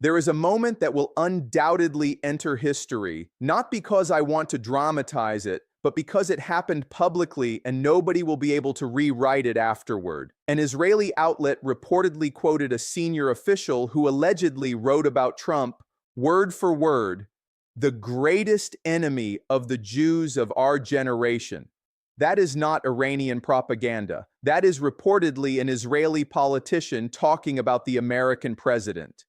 There is a moment that will undoubtedly enter history, not because I want to dramatize it, but because it happened publicly and nobody will be able to rewrite it afterward. An Israeli outlet reportedly quoted a senior official who allegedly wrote about Trump, word for word, "the greatest enemy of the Jews of our generation." That is not Iranian propaganda. That is reportedly an Israeli politician talking about the American president.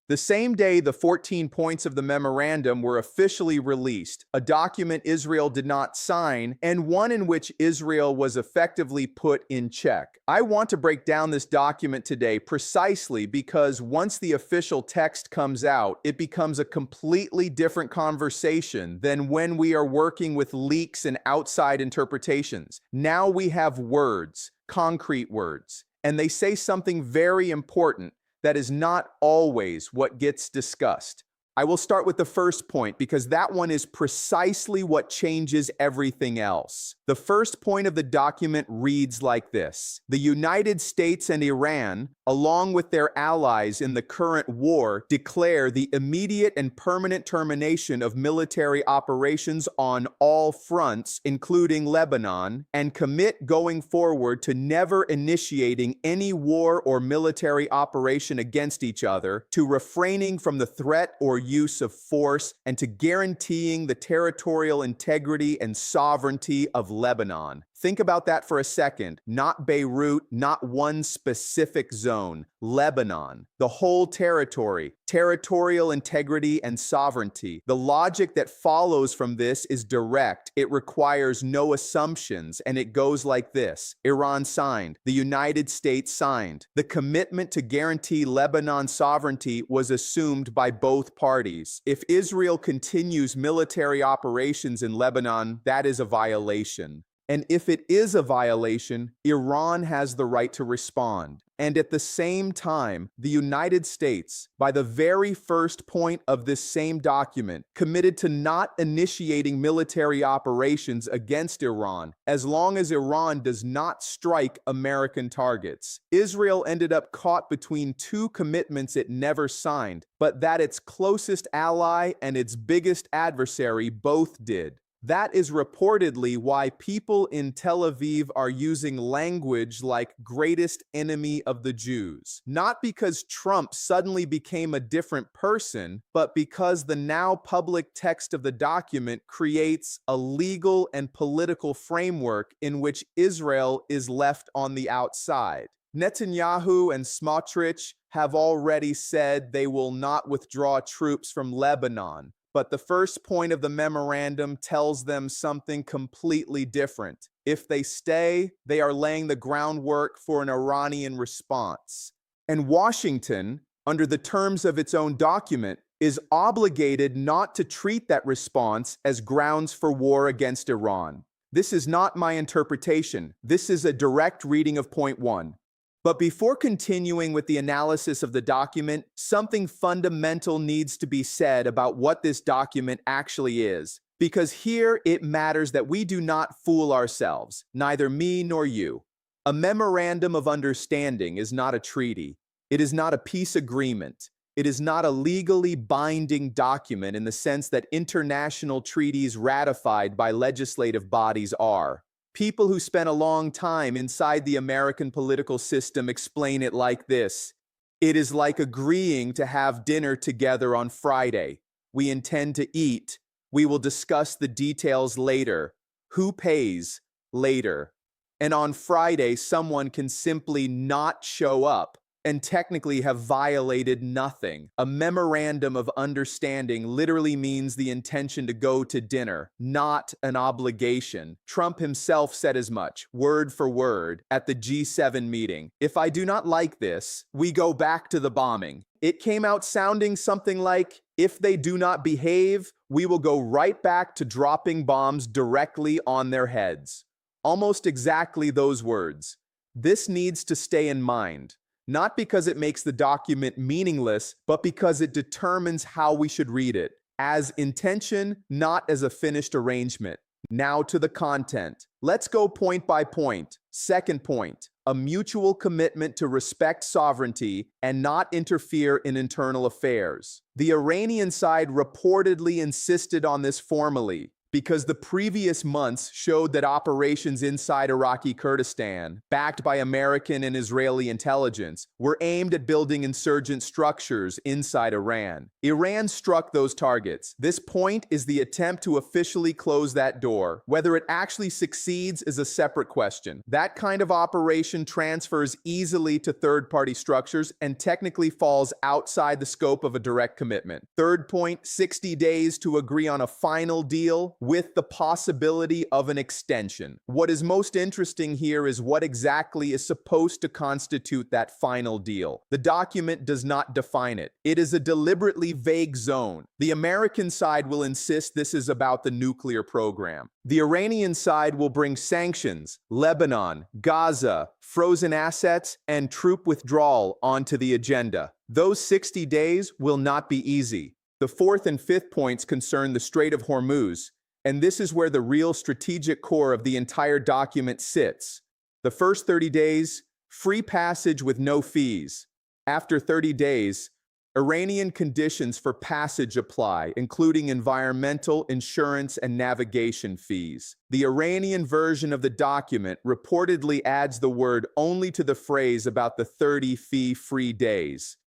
The same day the 14 points of the memorandum were officially released, a document Israel did not sign, and one in which Israel was effectively put in check. I want to break down this document today precisely because once the official text comes out, it becomes a completely different conversation than when we are working with leaks and outside interpretations. Now we have words, concrete words, and they say something very important that is not always what gets discussed. I will start with the first point because that one is precisely what changes everything else. The first point of the document reads like this: the United States and Iran, along with their allies in the current war, declare the immediate and permanent termination of military operations on all fronts, including Lebanon, and commit going forward to never initiating any war or military operation against each other, to refraining from the threat or use of force, and to guaranteeing the territorial integrity and sovereignty of Lebanon. Think about that for a second. Not Beirut, not one specific zone. Lebanon, the whole territory, territorial integrity and sovereignty. The logic that follows from this is direct. It requires no assumptions, and it goes like this. Iran signed. The United States signed. The commitment to guarantee Lebanon sovereignty was assumed by both parties. If Israel continues military operations in Lebanon, that is a violation. And if it is a violation, Iran has the right to respond. And at the same time, the United States, by the very first point of this same document, committed to not initiating military operations against Iran as long as Iran does not strike American targets. Israel ended up caught between two commitments it never signed, but that its closest ally and its biggest adversary both did. That is reportedly why people in Tel Aviv are using language like greatest enemy of the Jews. Not because Trump suddenly became a different person, but because the now public text of the document creates a legal and political framework in which Israel is left on the outside. Netanyahu and Smotrich have already said they will not withdraw troops from Lebanon. But the first point of the memorandum tells them something completely different. If they stay, they are laying the groundwork for an Iranian response. And Washington, under the terms of its own document, is obligated not to treat that response as grounds for war against Iran. This is not my interpretation. This is a direct reading of point one. But before continuing with the analysis of the document, something fundamental needs to be said about what this document actually is. Because here it matters that we do not fool ourselves, neither me nor you. A memorandum of understanding is not a treaty. It is not a peace agreement. It is not a legally binding document in the sense that international treaties ratified by legislative bodies are. People who spent a long time inside the American political system explain it like this: it is like agreeing to have dinner together on Friday. We intend to eat. We will discuss the details later. Who pays? Later. And on Friday, someone can simply not show up and technically have violated nothing. A memorandum of understanding literally means the intention to go to dinner, not an obligation. Trump himself said as much, word for word, at the G7 meeting. If I do not like this, we go back to the bombing. It came out sounding something like, if they do not behave, we will go right back to dropping bombs directly on their heads. Almost exactly those words. This needs to stay in mind. Not because it makes the document meaningless, but because it determines how we should read it, as intention, not as a finished arrangement. Now to the content. Let's go point by point. Second point. a mutual commitment to respect sovereignty and not interfere in internal affairs. The Iranian side reportedly insisted on this formally, because the previous months showed that operations inside Iraqi Kurdistan, backed by American and Israeli intelligence, were aimed at building insurgent structures inside Iran. Iran struck those targets. This point is the attempt to officially close that door. Whether it actually succeeds is a separate question. That kind of operation transfers easily to third-party structures and technically falls outside the scope of a direct commitment. Third point, 60 days to agree on a final deal, with the possibility of an extension. What is most interesting here is what exactly is supposed to constitute that final deal. The document does not define it. It is a deliberately vague zone. The American side will insist this is about the nuclear program. The Iranian side will bring sanctions, Lebanon, Gaza, frozen assets, and troop withdrawal onto the agenda. Those 60 days will not be easy. The fourth and fifth points concern the Strait of Hormuz, and this is where the real strategic core of the entire document sits. The first 30 days, free passage with no fees. After 30 days, Iranian conditions for passage apply, including environmental, insurance, and navigation fees. The Iranian version of the document reportedly adds the word only to the phrase about the 30 fee-free days.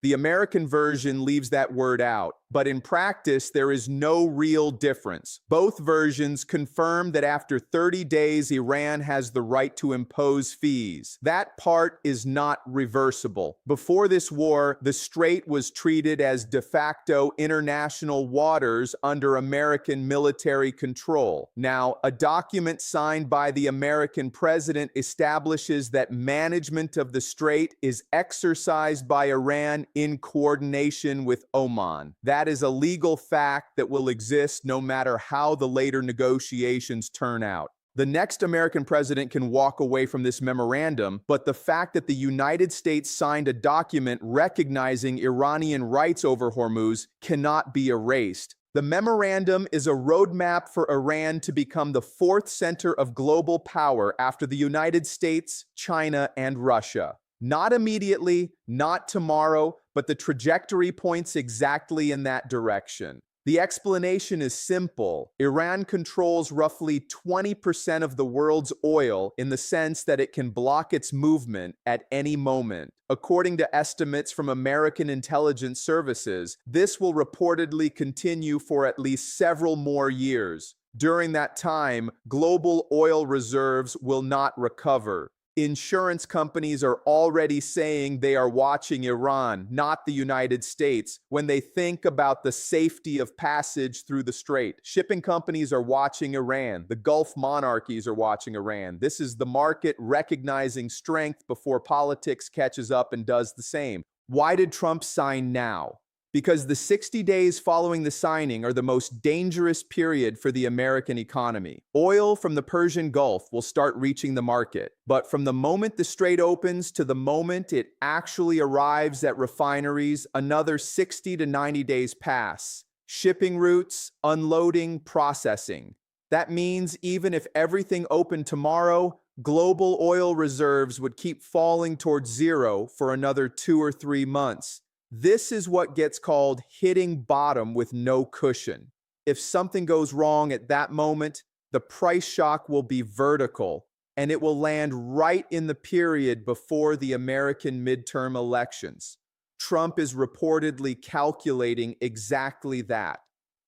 The American version leaves that word out, but in practice, there is no real difference. Both versions confirm that after 30 days, Iran has the right to impose fees. That part is not reversible. Before this war, the Strait was treated as de facto international waters under American military control. Now, a document signed by the American president establishes that management of the Strait is exercised by Iran in coordination with Oman. That is a legal fact that will exist no matter how the later negotiations turn out. The next American president can walk away from this memorandum, but the fact that the United States signed a document recognizing Iranian rights over Hormuz cannot be erased. The memorandum is a roadmap for Iran to become the fourth center of global power after the United States, China, and Russia. Not immediately, not tomorrow, but the trajectory points exactly in that direction. The explanation is simple. Iran controls roughly 20% of the world's oil in the sense that it can block its movement at any moment. According to estimates from American intelligence services, this will reportedly continue for at least several more years. During that time, global oil reserves will not recover. Insurance companies are already saying they are watching Iran, not the United States, when they think about the safety of passage through the strait. Shipping companies are watching Iran. The Gulf monarchies are watching Iran. This is the market recognizing strength before politics catches up and does the same. Why did Trump sign now? Because the 60 days following the signing are the most dangerous period for the American economy. Oil from the Persian Gulf will start reaching the market, but from the moment the strait opens to the moment it actually arrives at refineries, another 60 to 90 days pass. Shipping routes, unloading, processing. That means even if everything opened tomorrow, global oil reserves would keep falling towards zero for another 2 or 3 months. This is what gets called hitting bottom with no cushion. If something goes wrong at that moment, the price shock will be vertical, and it will land right in the period before the American midterm elections. Trump is reportedly calculating exactly that.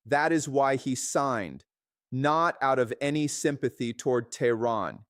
That is why he signed, not out of any sympathy toward Tehran.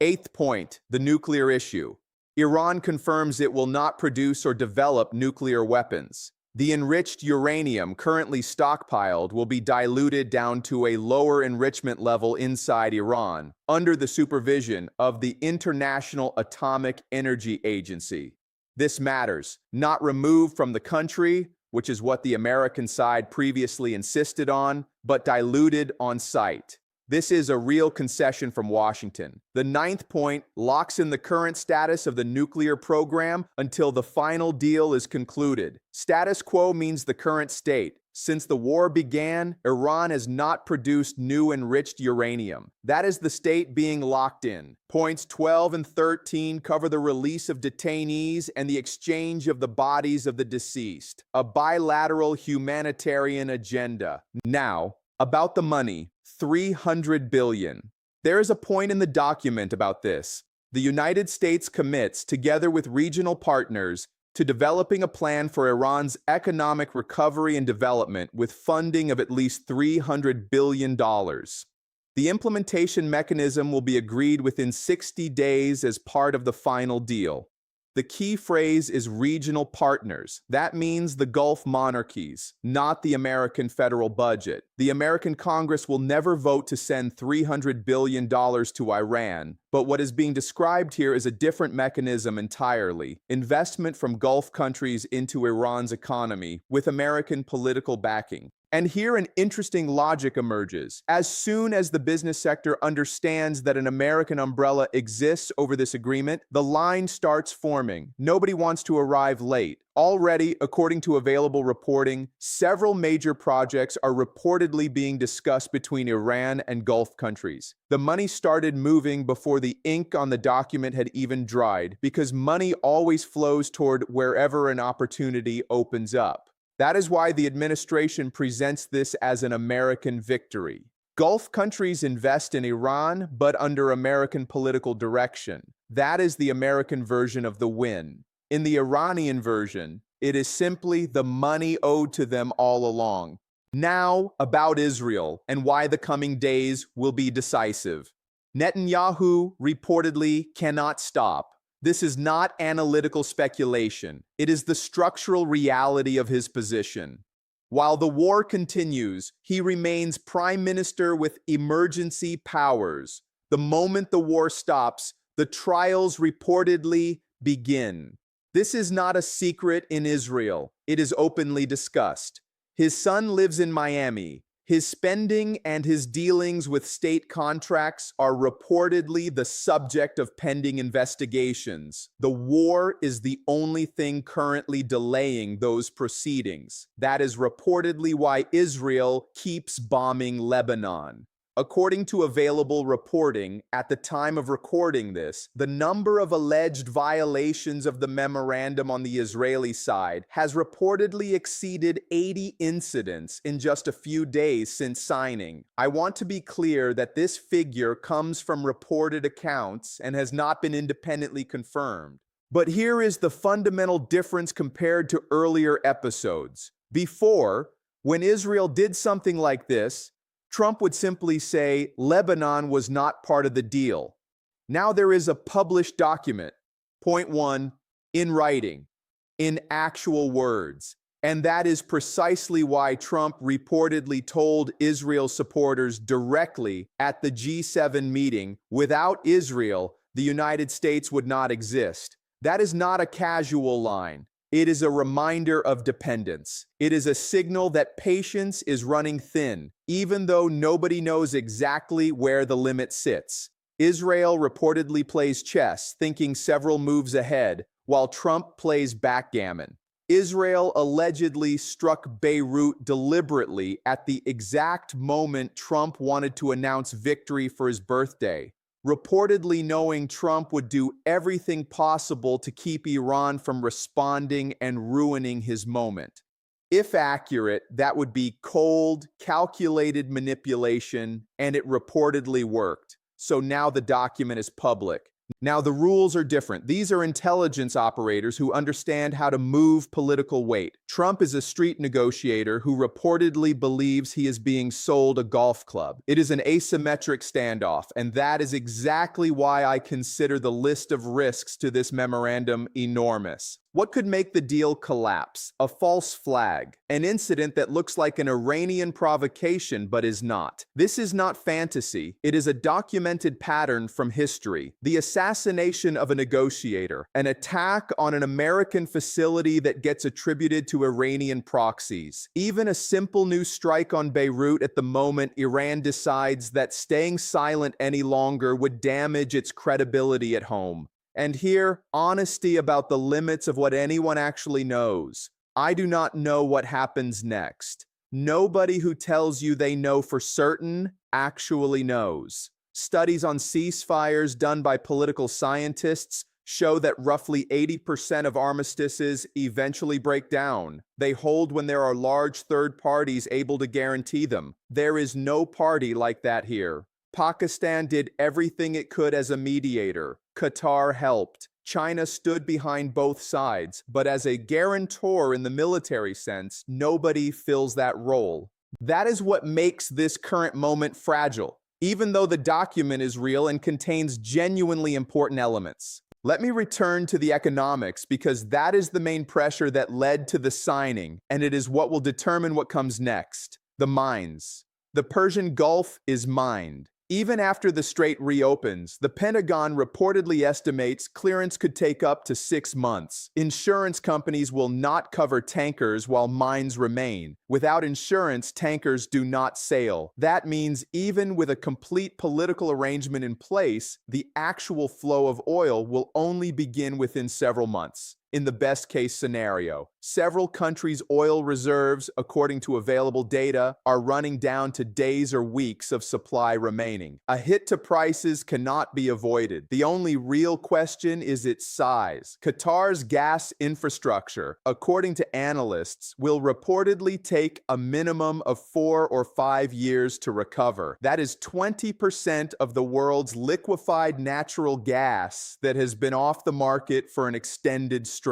Eighth point, the nuclear issue. Iran confirms it will not produce or develop nuclear weapons. The enriched uranium currently stockpiled will be diluted down to a lower enrichment level inside Iran, under the supervision of the International Atomic Energy Agency. This matters, not removed from the country, which is what the American side previously insisted on, but diluted on site. This is a real concession from Washington. The ninth point locks in the current status of the nuclear program until the final deal is concluded. Status quo means the current state. Since the war began, Iran has not produced new enriched uranium. That is the state being locked in. Points 12 and 13 cover the release of detainees and the exchange of the bodies of the deceased. A bilateral humanitarian agenda. Now, about the money, $300 billion. There is a point in the document about this. The United States commits, together with regional partners, to developing a plan for Iran's economic recovery and development with funding of at least $300 billion. The implementation mechanism will be agreed within 60 days as part of the final deal. The key phrase is regional partners. That means the Gulf monarchies, not the American federal budget. The American Congress will never vote to send $300 billion to Iran, but what is being described here is a different mechanism entirely. Investment from Gulf countries into Iran's economy with American political backing. And here an interesting logic emerges. As soon as the business sector understands that an American umbrella exists over this agreement, the line starts forming. Nobody wants to arrive late. Already, according to available reporting, several major projects are reportedly being discussed between Iran and Gulf countries. The money started moving before the ink on the document had even dried, because money always flows toward wherever an opportunity opens up. That is why the administration presents this as an American victory. Gulf countries invest in Iran, but under American political direction. That is the American version of the win. In the Iranian version, it is simply the money owed to them all along. Now, about Israel and why the coming days will be decisive. Netanyahu reportedly cannot stop. This is not analytical speculation. It is the structural reality of his position. While the war continues, he remains prime minister with emergency powers. The moment the war stops, the trials reportedly begin. This is not a secret in Israel. It is openly discussed. His son lives in Miami. His spending and his dealings with state contracts are reportedly the subject of pending investigations. The war is the only thing currently delaying those proceedings. That is reportedly why Israel keeps bombing Lebanon. According to available reporting, at the time of recording this, the number of alleged violations of the memorandum on the Israeli side has reportedly exceeded 80 incidents in just a few days since signing. I want to be clear that this figure comes from reported accounts and has not been independently confirmed. But here is the fundamental difference compared to earlier episodes. Before, when Israel did something like this, Trump would simply say Lebanon was not part of the deal. Now there is a published document, point 1, in writing, in actual words. And that is precisely why Trump reportedly told Israel supporters directly at the G7 meeting, without Israel, the United States would not exist. That is not a casual line. It is a reminder of dependence. It is a signal that patience is running thin, even though nobody knows exactly where the limit sits. Israel reportedly plays chess, thinking several moves ahead, while Trump plays backgammon. Israel allegedly struck Beirut deliberately at the exact moment Trump wanted to announce victory for his birthday, reportedly knowing Trump would do everything possible to keep Iran from responding and ruining his moment. If accurate, that would be cold, calculated manipulation, and it reportedly worked. So now the document is public. Now the rules are different. These are intelligence operators who understand how to move political weight. Trump is a street negotiator who reportedly believes he is being sold a golf club. It is an asymmetric standoff, and that is exactly why I consider the list of risks to this memorandum enormous. What could make the deal collapse? A false flag, an incident that looks like an Iranian provocation but is not. This is not fantasy, it is a documented pattern from history. The assassination of a negotiator, an attack on an American facility that gets attributed to Iranian proxies. Even a simple new strike on Beirut at the moment Iran decides that staying silent any longer would damage its credibility at home. And here, honesty about the limits of what anyone actually knows. I do not know what happens next. Nobody who tells you they know for certain actually knows. Studies on ceasefires done by political scientists show that roughly 80% of armistices eventually break down. They hold when there are large third parties able to guarantee them. There is no party like that here. Pakistan did everything it could as a mediator. Qatar helped. China stood behind both sides, but as a guarantor in the military sense, nobody fills that role. That is what makes this current moment fragile, even though the document is real and contains genuinely important elements. Let me return to the economics because that is the main pressure that led to the signing, and it is what will determine what comes next. The mines. The Persian Gulf is mined. Even after the strait reopens, the Pentagon reportedly estimates clearance could take up to 6 months. Insurance companies will not cover tankers while mines remain. Without insurance, tankers do not sail. That means even with a complete political arrangement in place, the actual flow of oil will only begin within several months. In the best-case scenario, several countries' oil reserves, according to available data, are running down to days or weeks of supply remaining. A hit to prices cannot be avoided. The only real question is its size. Qatar's gas infrastructure, according to analysts, will reportedly take a minimum of 4 or 5 years to recover. That is 20% of the world's liquefied natural gas that has been off the market for an extended stretch.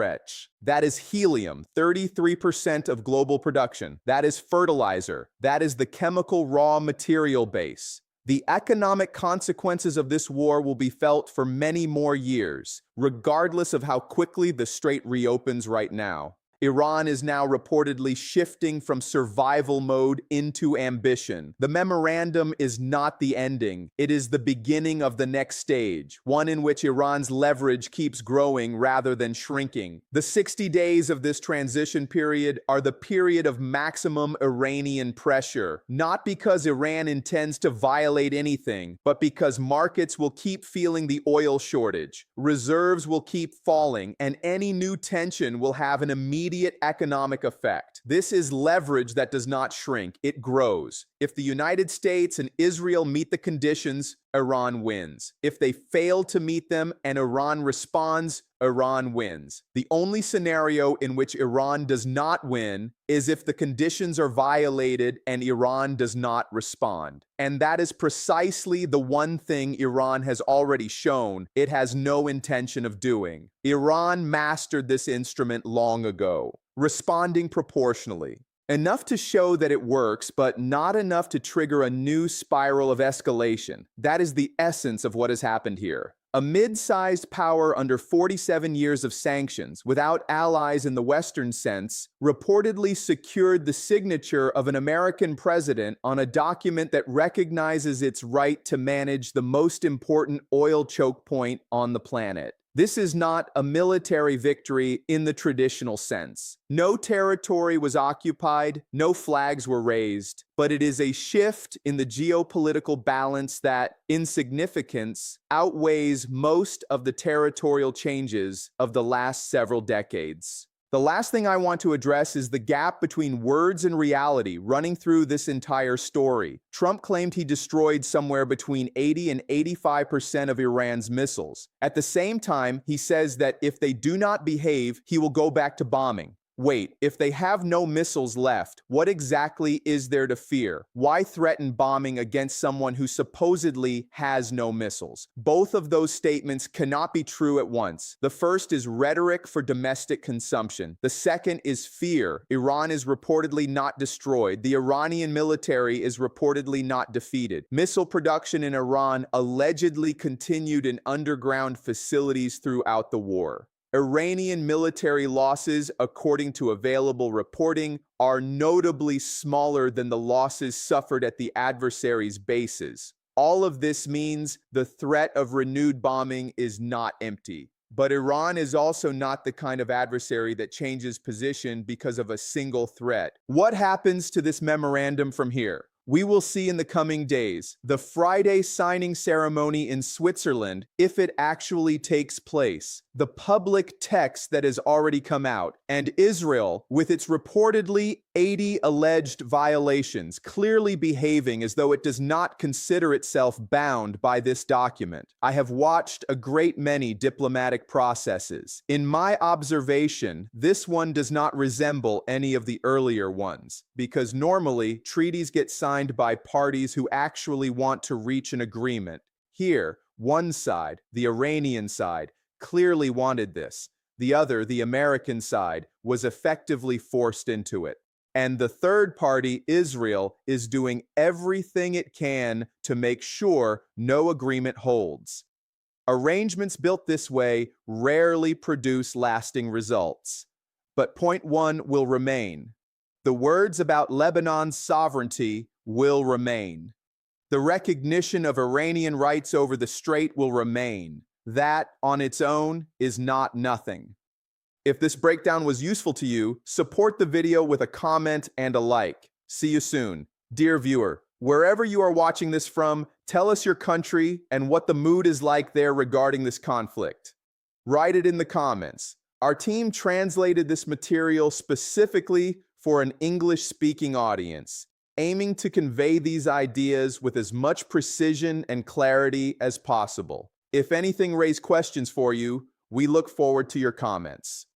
That is helium, 33% of global production. That is fertilizer. That is the chemical raw material base. The economic consequences of this war will be felt for many more years, regardless of how quickly the strait reopens right now. Iran is now reportedly shifting from survival mode into ambition. The memorandum is not the ending. It is the beginning of the next stage, one in which Iran's leverage keeps growing rather than shrinking. The 60 days of this transition period are the period of maximum Iranian pressure, not because Iran intends to violate anything, but because markets will keep feeling the oil shortage, reserves will keep falling, and any new tension will have an immediate economic effect. This is leverage that does not shrink, it grows. If the United States and Israel meet the conditions, Iran wins. If they fail to meet them and Iran responds, Iran wins. The only scenario in which Iran does not win is if the conditions are violated and Iran does not respond. And that is precisely the one thing Iran has already shown it has no intention of doing. Iran mastered this instrument long ago, responding proportionally. Enough to show that it works, but not enough to trigger a new spiral of escalation. That is the essence of what has happened here. A mid-sized power under 47 years of sanctions, without allies in the Western sense, reportedly secured the signature of an American president on a document that recognizes its right to manage the most important oil choke point on the planet. This is not a military victory in the traditional sense. No territory was occupied, no flags were raised, but it is a shift in the geopolitical balance that, in significance, outweighs most of the territorial changes of the last several decades. The last thing I want to address is the gap between words and reality running through this entire story. Trump claimed he destroyed somewhere between 80 and 85% of Iran's missiles. At the same time, he says that if they do not behave, he will go back to bombing. Wait, if they have no missiles left, what exactly is there to fear? Why threaten bombing against someone who supposedly has no missiles? Both of those statements cannot be true at once. The first is rhetoric for domestic consumption. The second is fear. Iran is reportedly not destroyed. The Iranian military is reportedly not defeated. Missile production in Iran allegedly continued in underground facilities throughout the war. Iranian military losses, according to available reporting, are notably smaller than the losses suffered at the adversary's bases. All of this means the threat of renewed bombing is not empty. But Iran is also not the kind of adversary that changes position because of a single threat. What happens to this memorandum from here? We will see in the coming days. The Friday signing ceremony in Switzerland, if it actually takes place, the public text that has already come out, and Israel, with its reportedly 80 alleged violations, clearly behaving as though it does not consider itself bound by this document. I have watched a great many diplomatic processes. In my observation, this one does not resemble any of the earlier ones, because normally treaties get signed by parties who actually want to reach an agreement. Here, one side, the Iranian side, clearly wanted this. The other, the American side, was effectively forced into it. And the third party, Israel, is doing everything it can to make sure no agreement holds. Arrangements built this way rarely produce lasting results. But point one will remain. The words about Lebanon's sovereignty will remain. The recognition of Iranian rights over the strait will remain. That, on its own, is not nothing. If this breakdown was useful to you, support the video with a comment and a like. See you soon. Dear viewer, wherever you are watching this from, tell us your country and what the mood is like there regarding this conflict. Write it in the comments. Our team translated this material specifically for an English-speaking audience, aiming to convey these ideas with as much precision and clarity as possible. If anything raised questions for you, we look forward to your comments.